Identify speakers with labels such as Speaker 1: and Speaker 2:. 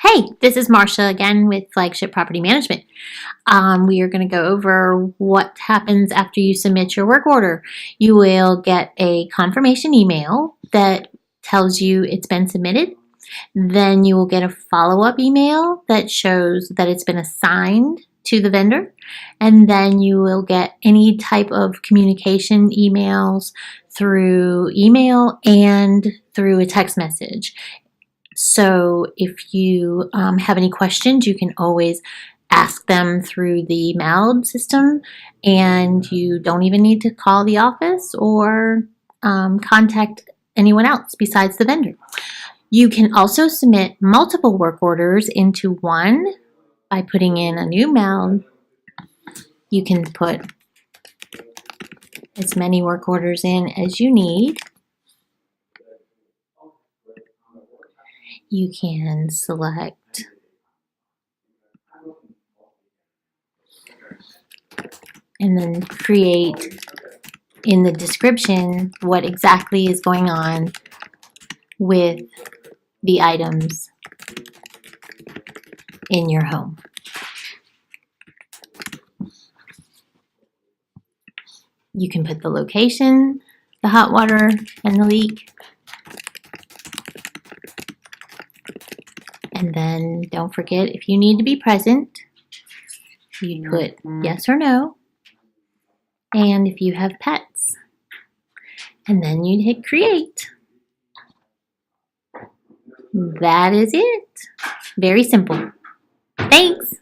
Speaker 1: Hey, this is Marcia again with Flagship Property Management. We are going to go over what happens after you submit your work order. You will get a confirmation email that tells you it's been submitted. Then you will get a follow-up email that shows that it's been assigned to the vendor. And then you will get any type of communication emails through email and through a text message. So if you have any questions, you can always ask them through the mailed system, and you don't even need to call the office or contact anyone else besides the vendor. You can also submit multiple work orders into one by putting in a new mail. You can put as many work orders in as you need. You can select and then create in the description what exactly is going on with the items in your home. You can put the location, the hot water, and the leak. And then don't forget, if you need to be present, you put yes or no. And if you have pets, and then you'd hit create. That is it. Very simple. Thanks.